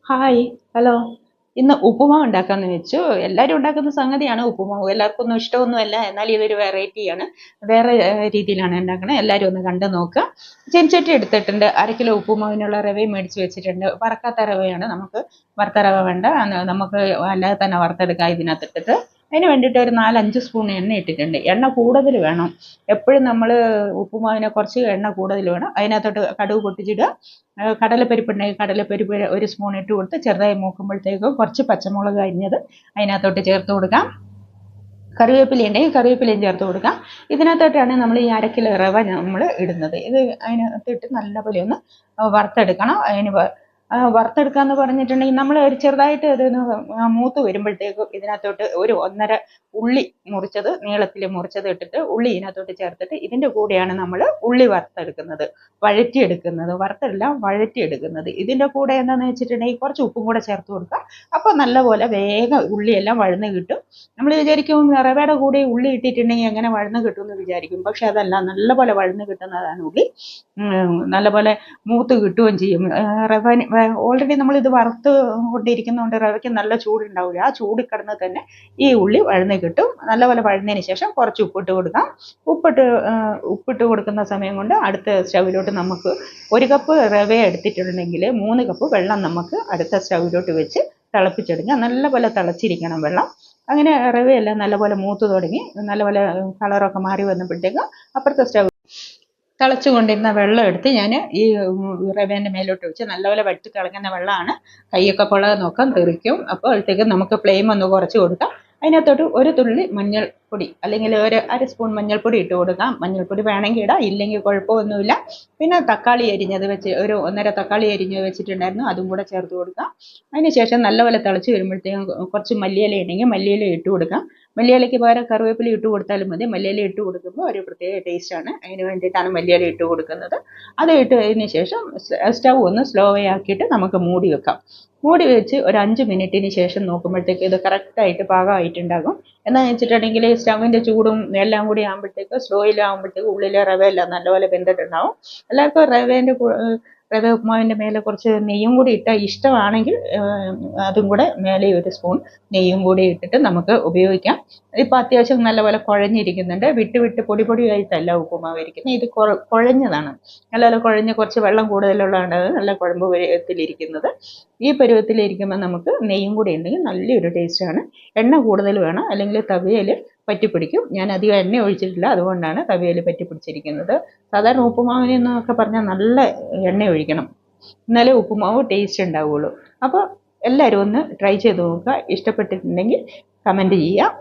Hi, hello. ഇന്ന് ഉപ്പുമാവ് ഉണ്ടാക്കാന്ന് വെച്ചു. എല്ലാവരും ഉണ്ടാക്കുന്ന സംഗതിയാണ് ഉപ്പുമാവ്. എല്ലാവർക്കും ഒന്നും ഇഷ്ടമൊന്നുമല്ല. എന്നാൽ ഇതൊരു വെറൈറ്റിയാണ്. വേറെ രീതിയിലാണ് ഉണ്ടാക്കണത്. എല്ലാവരും ഒന്ന് കണ്ടു നോക്കുക. ചീനച്ചട്ടി എടുത്തിട്ടുണ്ട്. 1/2 കിലോ ഉപ്പുമാവിനുള്ള റവയും മേടിച്ച് വെച്ചിട്ടുണ്ട്. വറക്കാത്ത റവയാണ്. നമുക്ക് വറുത്ത റവ വേണ്ട. നമുക്ക് അല്ലാതെ തന്നെ വറുത്തെടുക്കാം ഇതിനകത്തിട്ടിട്ട്. അതിന് വേണ്ടിയിട്ട് ഒരു 4-5 സ്പൂൺ എണ്ണ ഇട്ടിട്ടുണ്ട്. എണ്ണ കൂടുതൽ വേണം. എപ്പോഴും നമ്മൾ ഉപ്പുമാവിനെ കുറച്ച് എണ്ണ കൂടുതൽ വേണം. അതിനകത്തോട്ട് കടുക് പൊട്ടിച്ചിടുക. കടലപ്പരിപ്പുണ്ടെങ്കിൽ കടലപ്പരിപ്പ് 1 സ്പൂൺ ഇട്ട് കൊടുത്ത് ചെറുതായി മൂക്കുമ്പോഴത്തേക്കും കുറച്ച് പച്ചമുളക് അരിഞ്ഞത് അതിനകത്തോട്ട് ചേർത്ത് കൊടുക്കാം. കറിവേപ്പില ഉണ്ടെങ്കിൽ കറിവേപ്പിലയും ചേർത്ത് കൊടുക്കാം. ഇതിനകത്തോട്ടാണ് നമ്മൾ ഈ 1/2 കിലോ റവ നമ്മൾ ഇടുന്നത്. ഇത് അതിനകത്തിട്ട് നല്ലപോലെ ഒന്ന് വറുത്തെടുക്കണം. വറുത്തെടുക്കുക എന്ന് പറഞ്ഞിട്ടുണ്ടെങ്കിൽ നമ്മൾ ഒരു ചെറുതായിട്ട് ഇതൊന്ന് മൂത്ത് വരുമ്പോഴത്തേക്കും ഇതിനകത്തോട്ട് ഒരു 1.5 ഉള്ളി മുറിച്ചത്, നീളത്തിൽ മുറിച്ചത് ഇട്ടിട്ട് ഉള്ളി ഇതിനകത്തോട്ട് ചേർത്തിട്ട് ഇതിൻ്റെ കൂടെയാണ് നമ്മൾ ഉള്ളി വറുത്തെടുക്കുന്നത്, വഴറ്റിയെടുക്കുന്നത്. വറുത്തല്ല, വഴറ്റിയെടുക്കുന്നത്. ഇതിൻ്റെ കൂടെ എന്താണെന്ന് വെച്ചിട്ടുണ്ടെങ്കിൽ കുറച്ച് ഉപ്പും കൂടെ ചേർത്ത് കൊടുക്കുക. അപ്പോൾ നല്ലപോലെ വേഗം ഉള്ളിയെല്ലാം വഴന്ന് കിട്ടും. നമ്മൾ വിചാരിക്കും റവയുടെ കൂടെ ഉള്ളി ഇട്ടിട്ടുണ്ടെങ്കിൽ എങ്ങനെ വഴന്ന് കിട്ടുമെന്ന് വിചാരിക്കും. പക്ഷെ അതല്ല, നല്ലപോലെ വഴന്ന് കിട്ടുന്നതാണ് ഉള്ളി. നല്ലപോലെ മൂത്ത് കിട്ടുകയും ചെയ്യും. റവ ഓൾറെഡി നമ്മൾ ഇത് വറുത്ത് കൊണ്ടിരിക്കുന്നതുകൊണ്ട് റവയ്ക്ക് നല്ല ചൂടുണ്ടാവില്ല. ആ ചൂടിൽ കിടന്ന് തന്നെ ഈ ഉള്ളി വഴന്ന് കിട്ടും. നല്ലപോലെ വഴന്നതിന് ശേഷം കുറച്ച് ഉപ്പിട്ട് കൊടുക്കാം. ഉപ്പിട്ട് കൊടുക്കുന്ന സമയം കൊണ്ട് അടുത്ത സ്റ്റൗവിലോട്ട് നമുക്ക് 1 കപ്പ് റവ എടുത്തിട്ടുണ്ടെങ്കിൽ 3 കപ്പ് വെള്ളം നമുക്ക് അടുത്ത സ്റ്റൗവിലോട്ട് വെച്ച് തിളപ്പിച്ചെടുക്കാം. നല്ലപോലെ തിളച്ചിരിക്കണം വെള്ളം. അങ്ങനെ റവയെല്ലാം നല്ലപോലെ മൂത്ത് തുടങ്ങി നല്ലപോലെ കളറൊക്കെ മാറി വന്നപ്പോഴത്തേക്ക് അപ്പുറത്തെ സ്റ്റൗ തിളച്ചുകൊണ്ടിരുന്ന വെള്ളം എടുത്ത് ഞാൻ ഈ റവേൻ്റെ മേലോട്ട് വെച്ച് നല്ലപോലെ വറ്റി തിളങ്ങുന്ന വെള്ളമാണ്. കൈയൊക്കെ കൊള്ളാതെ നോക്കാൻ തെറിക്കും. അപ്പോഴത്തേക്ക് നമുക്ക് ഫ്ലെയിം ഒന്ന് കുറച്ച് കൊടുക്കാം. അതിനകത്തോട്ട് ഒരു തുള്ളി മഞ്ഞൾപ്പൊടി അല്ലെങ്കിൽ ഒരു 1/2 സ്പൂൺ മഞ്ഞൾപ്പൊടി ഇട്ട് കൊടുക്കാം. മഞ്ഞൾപ്പൊടി വേണമെങ്കിൽ ഇടാം, ഇല്ലെങ്കിൽ കുഴപ്പമൊന്നുമില്ല. പിന്നെ തക്കാളി അരിഞ്ഞത് വെച്ച് ഒരു 1.5 തക്കാളി അരിഞ്ഞത് വെച്ചിട്ടുണ്ടായിരുന്നു, അതും കൂടെ ചേർത്ത് കൊടുക്കാം. അതിന് ശേഷം നല്ലപോലെ തിളച്ച് വരുമ്പോഴത്തേക്കും കുറച്ച് മല്ലിയില ഉണ്ടെങ്കിൽ മല്ലിയില ഇട്ട് കൊടുക്കാം. മല്ലിയിലയ്ക്ക് പകരം കറിവേപ്പില ഇട്ട് കൊടുത്താലും മതി. മല്ലിയില ഇട്ട് കൊടുക്കുമ്പോൾ ഒരു പ്രത്യേക ടേസ്റ്റാണ്. അതിന് വേണ്ടിയിട്ടാണ് മല്ലിയില ഇട്ട് കൊടുക്കുന്നത്. അത് ഇട്ടതിന് ശേഷം സ്റ്റൗ ഒന്ന് സ്ലോ ആക്കിയിട്ട് നമുക്ക് മൂടി വെക്കാം. മൂടി വെച്ച് ഒരു 5 മിനിറ്റിന് ശേഷം നോക്കുമ്പോഴത്തേക്ക് ഇത് കറക്റ്റായിട്ട് പാകമായിട്ടുണ്ടാകും. എന്താണെന്ന് വെച്ചിട്ടുണ്ടെങ്കിൽ സ്റ്റൗവിൻ്റെ ചൂടും എല്ലാം കൂടി ആകുമ്പോഴത്തേക്ക് സ്ലോയിലാകുമ്പോഴത്തേക്ക് ഉള്ളിലെ റവയെല്ലാം നല്ലപോലെ വെന്തിട്ടുണ്ടാവും. എല്ലാവർക്കും റവ ഉപ്പുമാവിൻ്റെ മേലെ കുറച്ച് നെയ്യും കൂടി ഇട്ടാൽ ഇഷ്ടമാണെങ്കിൽ അതും കൂടെ മേലെ 1 സ്പൂൺ നെയ്യും കൂടി ഇട്ടിട്ട് നമുക്ക് ഉപയോഗിക്കാം. ഇപ്പം അത്യാവശ്യം നല്ലപോലെ കുഴഞ്ഞിരിക്കുന്നുണ്ട്. വിട്ട് പൊടി പൊടിയായിട്ടല്ല ഉപ്പുമാവ് ഇരിക്കുന്നത്. ഇത് കുഴഞ്ഞതാണ്. നല്ലപോലെ കുഴഞ്ഞ് കുറച്ച് വെള്ളം കൂടുതലുള്ളതാണ് നല്ല കുഴമ്പ് പരുവത്തിലിരിക്കുന്നത്. ഈ പരുവത്തിലിരിക്കുമ്പോൾ നമുക്ക് നെയ്യും കൂടി ഉണ്ടെങ്കിൽ നല്ലൊരു ടേസ്റ്റാണ്. എണ്ണ കൂടുതൽ വേണം, അല്ലെങ്കിൽ തവിയിൽ പറ്റിപ്പിടിക്കും. ഞാൻ അധികം എണ്ണ ഒഴിച്ചിട്ടില്ല, അതുകൊണ്ടാണ് തവിയിൽ പറ്റിപ്പിടിച്ചിരിക്കുന്നത്. സാധാരണ ഉപ്പുമാവിനെന്നൊക്കെ പറഞ്ഞാൽ നല്ല എണ്ണ ഒഴിക്കണം, എന്നാലേ ഉപ്പുമാവ് ടേസ്റ്റ് ഉണ്ടാവുകയുള്ളൂ. അപ്പോൾ എല്ലാവരും ഒന്ന് ട്രൈ ചെയ്ത് നോക്കുക. ഇഷ്ടപ്പെട്ടിട്ടുണ്ടെങ്കിൽ കമൻറ്റ് ചെയ്യുക.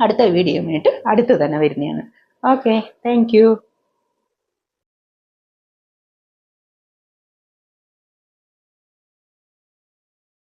അടുത്ത വീഡിയോയുമായിട്ട് അടുത്ത് തന്നെ വരുന്നതാണ്. Okay, thank you.